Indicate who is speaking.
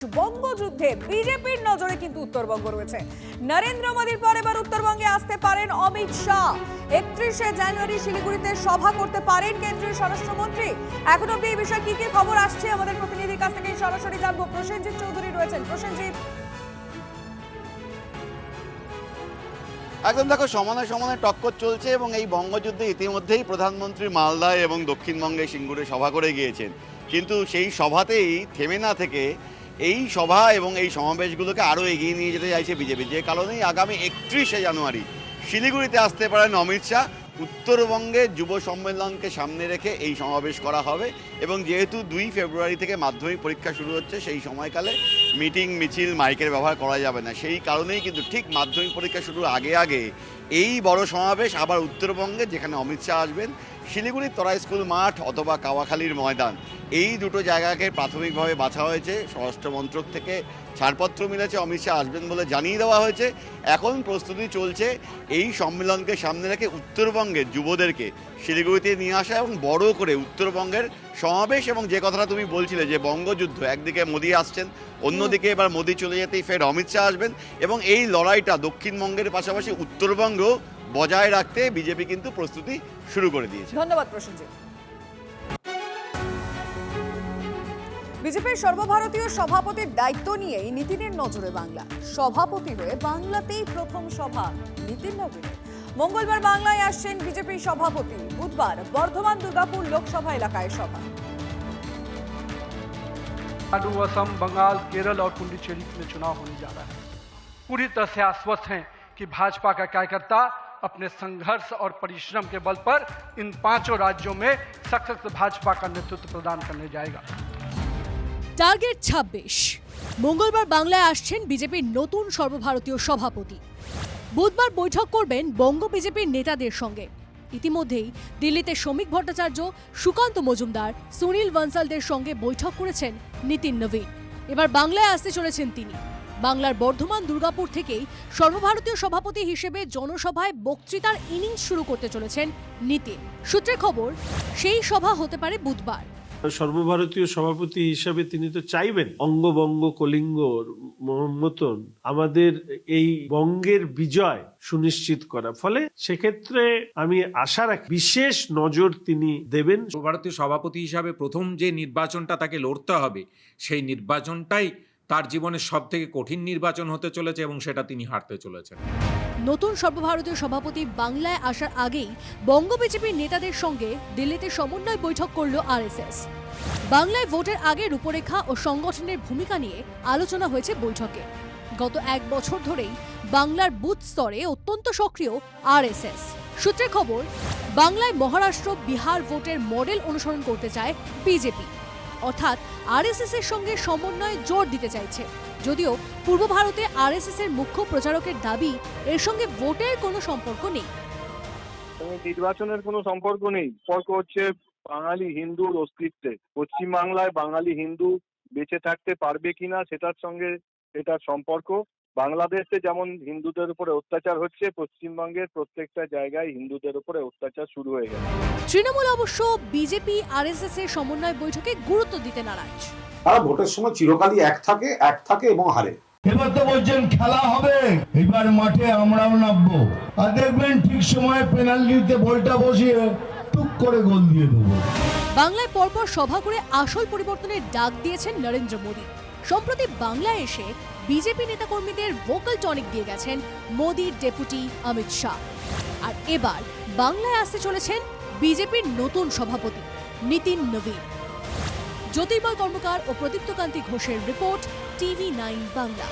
Speaker 1: বঙ্গযুদ্ধে বিজেপির নজরে কিন্তু উত্তরবঙ্গ রয়েছে। নরেন্দ্র মোদীর পর এবার উত্তরবঙ্গে আসতে পারেন অমিত শাহ। 31শে জানুয়ারি শিলিগুড়িতে সভা করতে পারেন কেন্দ্রীয় স্বরাষ্ট্রমন্ত্রী। এখন অব্দি এই বিষয়ে কি কি খবর আসছে আমাদের প্রতিনিধির কাছ থেকে সরাসরি জানবো। প্রসেনজিৎ চৌধুরী রয়েছেন। প্রসেনজিৎ,
Speaker 2: একদম দেখো, সমানে সমানে টক্কর চলছে এবং এই বঙ্গযুদ্ধে ইতিমধ্যেই প্রধানমন্ত্রী মালদায় এবং দক্ষিণবঙ্গে সিঙ্গুরে সভা করে গিয়েছেন। কিন্তু সেই সভাতেই থেমে না থেকে এই সভা এবং এই সমাবেশগুলোকে আরও এগিয়ে নিয়ে যেতে চাইছে বিজেপি, যে কারণেই আগামী 31শে জানুয়ারি শিলিগুড়িতে আসতে পারেন অমিত শাহ। উত্তরবঙ্গে যুব সম্মেলনকে সামনে রেখে এই সমাবেশ করা হবে এবং যেহেতু 2 ফেব্রুয়ারি থেকে মাধ্যমিক পরীক্ষা শুরু হচ্ছে, সেই সময়কালে মিটিং মিছিল মাইকের ব্যবহার করা যাবে না। সেই কারণেই কিন্তু ঠিক মাধ্যমিক পরীক্ষা শুরুর আগে আগে এই বড় সমাবেশ আবার উত্তরবঙ্গে, যেখানে অমিত শাহ আসবেন। শিলিগুড়ির তরাই স্কুল মাঠ অথবা কাওয়াখালীর ময়দান, এই দুটো জায়গাকে প্রাথমিকভাবে বাছা হয়েছে। স্বরাষ্ট্র মন্ত্রক থেকে ছাড়পত্র মিলেছে, অমিত শাহ আসবেন বলে জানিয়ে দেওয়া হয়েছে। এখন প্রস্তুতি চলছে এই সম্মেলনকে সামনে রেখে উত্তরবঙ্গের যুবদেরকে শিলিগুড়িতে নিয়ে আসা এবং বড় করে উত্তরবঙ্গের সমাবেশ। এবং যে কথাটা তুমি বলছিলে যে বঙ্গযুদ্ধ, একদিকে মোদি আসছেন, অন্যদিকে এবার মোদি চলে যেতেই ফের অমিত শাহ আসবেন এবং এই লড়াইটা দক্ষিণবঙ্গের পাশাপাশি উত্তরবঙ্গেও বজায় রাখতে বিজেপি কিন্তু প্রস্তুতি শুরু করে দিয়েছে।
Speaker 1: ধন্যবাদ প্রসেনজিৎ। বিজেপির সর্বভারতীয় সভাপতির দায়িত্ব নিয়েই নীতিনের নজরে বাংলা। সভাপতি হয়ে বাংলাতেই প্রথম সভা নীতিন নবীনের। মঙ্গলবার বাংলায় আসছেন বিজেপির সভাপতি। বুধবার বর্ধমান দুর্গাপুর লোকসভা এলাকায় সভা।
Speaker 3: असम, बंगाल, केरल और पुडुचेरी में चुनाव होने जा रहा है। पूरी तरह से आश्वस्त हैं कि भाजपा का कार्यकर्ता अपने संघर्ष और परिश्रम के बल पर इन 5 राज्यों में सशक्त भाजपा का नेतृत्व प्रदान करने जाएगा।
Speaker 4: টার্গেট 26। মঙ্গলবার বাংলায় আসছেন বিজেপির নতুন সর্বভারতীয় সভাপতি। বুধবার বৈঠক করবেন বঙ্গ বিজেপির নেতাদের সঙ্গে। ইতিমধ্যেই দিল্লিতে শ্রমিক ভট্টাচার্য, সুকান্ত মজুমদার, সুনীল বনসালদের সঙ্গে বৈঠক করেছেন নীতিন নবীন। এবার বাংলায় আসতে চলেছেন তিনি। বাংলার বর্ধমান দুর্গাপুর থেকেই সর্বভারতীয় সভাপতি হিসেবে জনসভায় বক্তৃতার ইনিংস শুরু করতে চলেছেন নীতিন। সূত্রে খবর, সেই সভা হতে পারে বুধবার।
Speaker 5: সর্বভারতীয় সভাপতি হিসাবে তিনি তো চাইবেন অঙ্গবঙ্গ কলিঙ্গর মতন আমাদের এই বঙ্গের বিজয় সুনিশ্চিত করা। ফলে সেক্ষেত্রে আমি আশা রাখি বিশেষ নজর তিনি দেবেন।
Speaker 6: সর্বভারতীয় সভাপতি হিসাবে প্রথম যে নির্বাচনটা তাকে লড়তে হবে, সেই নির্বাচনটাই তার জীবনের সব থেকে কঠিন নির্বাচন হতে চলেছে এবং সেটা তিনি হারতে চলেছেন।
Speaker 4: নতুন সর্বভারতীয় সভাপতি বাংলায় আসার আগেই বঙ্গ বিজেপির নেতাদের সঙ্গে দিল্লিতে সমন্বয় বৈঠক করল আরএসএস। বাংলায় ভোটের আগে রূপরেখা ও সংগঠনের ভূমিকা নিয়ে আলোচনা হয়েছে বৈঠকে। গত 1 বছর ধরেই বাংলার বুথ স্তরে অত্যন্ত সক্রিয় আরএসএস। সূত্রে খবর, বাংলায় মহারাষ্ট্র, বিহার ভোটের মডেল অনুসরণ করতে চায় বিজেপি। অর্থাৎ আরএসএস এর সঙ্গে সমন্বয়ে জোর দিতে চাইছে। যদিও পূর্ব ভারতে আরএসএস এর মুখ্য প্রচারকের দাবি, এর সঙ্গে ভোটের কোনো সম্পর্ক নেই।
Speaker 7: নির্বাচনের কোনো সম্পর্ক নেই। সম্পর্ক হচ্ছে বাঙালি হিন্দুর অস্তিত্বে। পশ্চিমবাংলায় বাঙালি হিন্দু বেঁচে থাকতে পারবে কিনা সেটার সঙ্গে এটার সম্পর্ক। বাংলাদেশে যেমন হিন্দুদের উপরে অত্যাচার হচ্ছে, পশ্চিমবঙ্গের প্রত্যেকটা জায়গায় হিন্দুদের উপরে অত্যাচার শুরু হয়ে গেছে।
Speaker 4: তৃণমূল অবশ্য বিজেপি আরএসএস এর সমন্বয় বৈঠকে গুরুত্ব দিতে নারাজ।
Speaker 8: তারা ভোটের সময় চিরকালই এক থাকে এবং হারে।
Speaker 9: এবার তো বলছেন খেলা হবে, এবার মাঠে আমরাও নামবো, আর দেখবেন ঠিক সময়ে পেনাল্টিতে বলটা বসিয়ে টুক করে গোল দিয়ে দেবো।
Speaker 4: বাংলায় পরপর সভা করে আসল পরিবর্তনের ডাক দিয়েছেন নরেন্দ্র মোদী। সম্প্রতি বাংলায় এসে বিজেপি নেতাকর্মীদের ভোকাল টনিক দিয়ে গেছেন মোদীর ডেপুটি অমিত শাহ। আর এবার বাংলায় আসতে চলেছেন বিজেপির নতুন সভাপতি নীতিন নবীন। জ্যোতির্ময় কর্মকার ও প্রদীপ্তকান্তি ঘোষের রিপোর্ট, TV9 বাংলা।